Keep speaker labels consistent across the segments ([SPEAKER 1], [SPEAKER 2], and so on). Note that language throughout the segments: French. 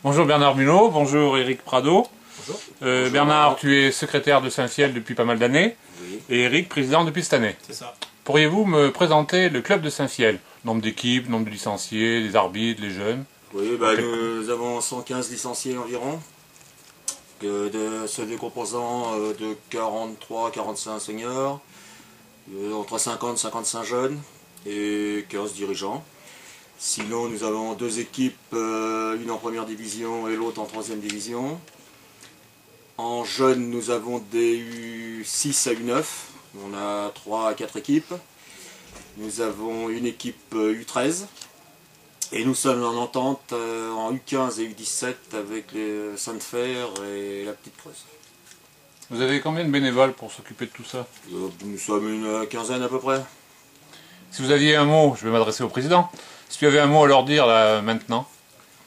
[SPEAKER 1] Bonjour Bernard Mulot, bonjour Éric Prado.
[SPEAKER 2] Bonjour.
[SPEAKER 1] Bernard, tu es secrétaire de Saint-Fiel depuis pas mal d'années,
[SPEAKER 2] Oui,
[SPEAKER 1] et Éric, président depuis cette année.
[SPEAKER 2] c'est ça.
[SPEAKER 1] Pourriez-vous me présenter le club de Saint-Fiel? Nombre d'équipes, nombre de licenciés, des arbitres, les jeunes?
[SPEAKER 2] Oui, nous avons 115 licenciés environ, des composants de 43-45 seniors, entre 50 et 55 jeunes et 15 dirigeants. Sinon, nous avons deux équipes, une en première division et l'autre en troisième division. En jeunes, nous avons des U6 à U9, on a 3 à 4 équipes. Nous avons une équipe U13. Et nous sommes en entente en U15 et U17 avec les Sainte-Fer et la Petite Creuse.
[SPEAKER 1] Vous avez combien de bénévoles pour s'occuper de tout ça?
[SPEAKER 2] Nous sommes une quinzaine à peu près.
[SPEAKER 1] Si vous aviez un mot, je vais m'adresser au président, si tu avais un mot à leur dire là, maintenant,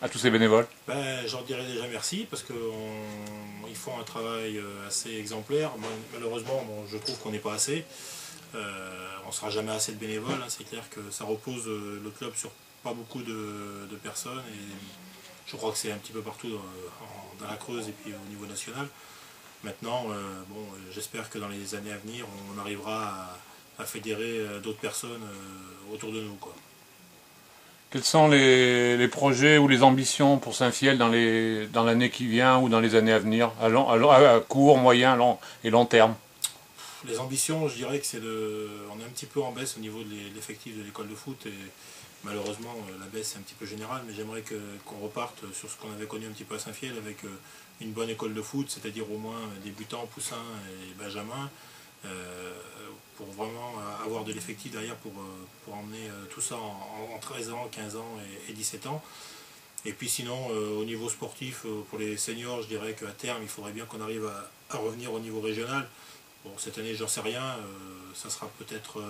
[SPEAKER 1] à tous ces bénévoles?
[SPEAKER 3] Je leur dirais déjà merci parce qu'ils font un travail assez exemplaire. Malheureusement, je trouve qu'on n'est pas assez. On ne sera jamais assez de bénévoles. Hein. C'est clair que ça repose le club sur pas beaucoup de personnes. Et je crois que c'est un petit peu partout dans la Creuse et puis au niveau national. Maintenant, j'espère que dans les années à venir, on arrivera à fédérer d'autres personnes autour de nous, quoi.
[SPEAKER 1] Quels sont les projets ou les ambitions pour Saint-Fiel dans l'année qui vient ou dans les années à venir, à court, moyen et long terme?
[SPEAKER 3] Les ambitions, je dirais que on est un petit peu en baisse au niveau de l'effectif de l'école de foot et malheureusement la baisse est un petit peu générale, mais j'aimerais qu'on reparte sur ce qu'on avait connu un petit peu à Saint-Fiel avec une bonne école de foot, c'est-à-dire au moins débutants, poussins et benjamins, pour vraiment avoir de l'effectif derrière pour emmener tout ça en 13 ans, 15 ans et 17 ans. Et puis sinon, au niveau sportif, pour les seniors, je dirais qu'à terme, il faudrait bien qu'on arrive à revenir au niveau régional. Bon, cette année, j'en sais rien, ça sera peut-être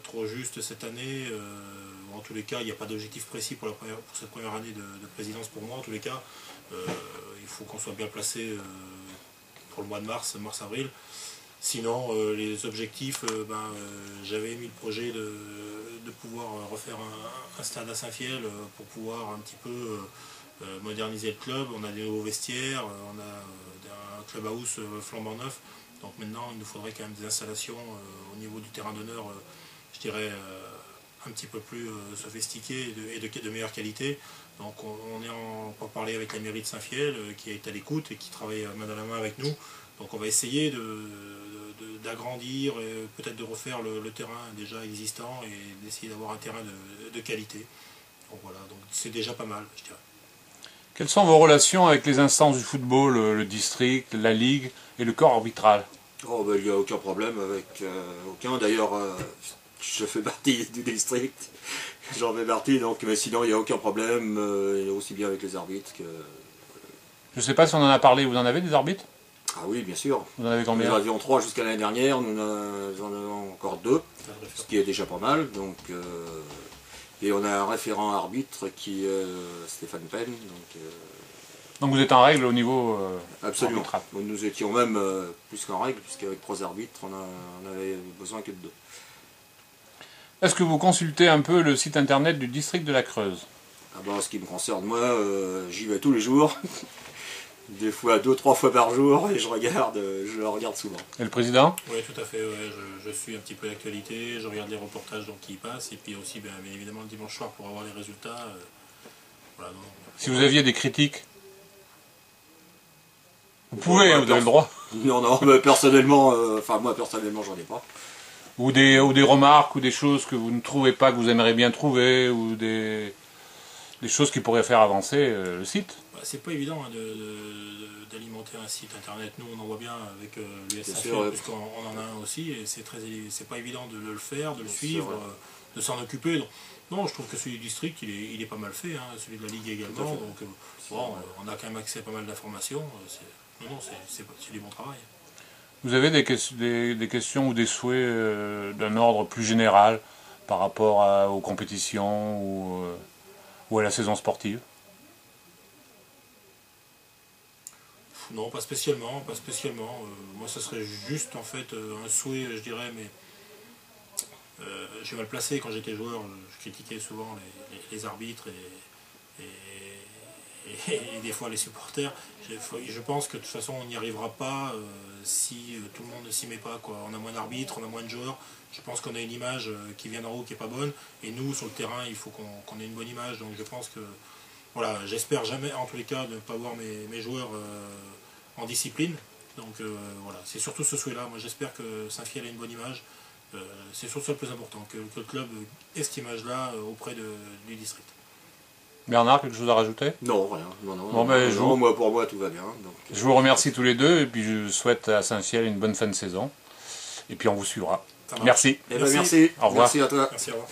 [SPEAKER 3] trop juste cette année. En tous les cas, il n'y a pas d'objectif précis pour cette première année de présidence pour moi. En tous les cas, il faut qu'on soit bien placé pour le mois de mars-avril. Sinon, les objectifs, j'avais mis le projet de pouvoir refaire un stade à Saint-Fiel pour pouvoir un petit peu moderniser le club. On a des nouveaux vestiaires, on a un clubhouse flambant neuf. Donc maintenant, il nous faudrait quand même des installations au niveau du terrain d'honneur, je dirais, un petit peu plus sophistiquées et de meilleure qualité. Donc on est en parler avec la mairie de Saint-Fiel qui est à l'écoute et qui travaille main dans la main avec nous. Donc on va essayer d'agrandir, peut-être de refaire le terrain déjà existant et d'essayer d'avoir un terrain de qualité. Donc voilà, donc c'est déjà pas mal, je dirais.
[SPEAKER 1] Quelles sont vos relations avec les instances du football, le district, la ligue et le corps arbitral?
[SPEAKER 2] Il n'y a aucun problème avec aucun. D'ailleurs, je fais partie du district, j'en fais partie, donc, mais sinon il n'y a aucun problème, aussi bien avec les arbitres que...
[SPEAKER 1] Je ne sais pas si on en a parlé, vous en avez des arbitres?
[SPEAKER 2] Ah oui, bien sûr.
[SPEAKER 1] Vous en avez combien?
[SPEAKER 2] Nous en avions 3 jusqu'à l'année dernière, nous en avons encore 2, ce qui est déjà pas mal. Donc, et on a un référent arbitre qui est Stéphane Penn.
[SPEAKER 1] Donc vous êtes en règle au niveau
[SPEAKER 2] absolument.
[SPEAKER 1] arbitral.
[SPEAKER 2] Nous étions même plus qu'en règle, puisqu'avec 3 arbitres, on avait besoin que de 2.
[SPEAKER 1] Est-ce que vous consultez un peu le site internet du district de la Creuse?
[SPEAKER 2] En ce qui me concerne, moi, j'y vais tous les jours. Des fois 2-3 fois par jour et je le regarde souvent.
[SPEAKER 1] Et le président?
[SPEAKER 3] Oui, tout à fait, ouais. Je suis un petit peu l'actualité, je regarde les reportages qui y passent, et puis aussi bien évidemment le dimanche soir pour avoir les résultats. Voilà, donc,
[SPEAKER 1] Si vous aviez des critiques, vous pouvez, vous avez le droit.
[SPEAKER 2] Non, mais personnellement, moi personnellement j'en ai pas.
[SPEAKER 1] Ou des remarques, ou des choses que vous ne trouvez pas, que vous aimeriez bien trouver, ou des choses qui pourraient faire avancer le site.
[SPEAKER 3] C'est pas évident d'alimenter un site internet. Nous on en voit bien avec l'USAF, puisqu'on en a un aussi, et c'est pas évident de le faire, de le suivre, de s'en occuper. Donc, non, je trouve que celui du district il est pas mal fait, hein, celui de la Ligue également. Donc on a quand même accès à pas mal d'informations. Non, c'est du bon travail.
[SPEAKER 1] Vous avez des questions ou des souhaits d'un ordre plus général par rapport aux compétitions ou à la saison sportive?
[SPEAKER 3] Non, pas spécialement, pas spécialement. Moi, ça serait juste en fait un souhait, je dirais, mais je suis mal placé. Quand j'étais joueur, je critiquais souvent les arbitres et et des fois les supporters. Je pense que de toute façon on n'y arrivera pas si tout le monde ne s'y met pas, quoi. On a moins d'arbitres, on a moins de joueurs. Je pense qu'on a une image qui vient d'en haut qui n'est pas bonne. Et nous, sur le terrain, il faut qu'on ait une bonne image. Donc je pense que, voilà, j'espère jamais, en tous les cas, ne pas voir mes joueurs en discipline. Donc voilà, c'est surtout ce souhait-là. Moi j'espère que Saint-Fiel a une bonne image. C'est surtout ça le plus important, que le club ait cette image-là auprès du district.
[SPEAKER 1] Bernard, quelque chose à rajouter?
[SPEAKER 2] Non, rien. Non,
[SPEAKER 1] Bon, ben,
[SPEAKER 2] non, pour moi, tout va bien. Donc,
[SPEAKER 1] je vous remercie tous les deux et puis je souhaite à Saint-Fiel une bonne fin de saison. Et puis on vous suivra. Merci.
[SPEAKER 2] merci.
[SPEAKER 1] Au revoir.
[SPEAKER 2] Merci à toi.
[SPEAKER 3] Merci, au revoir.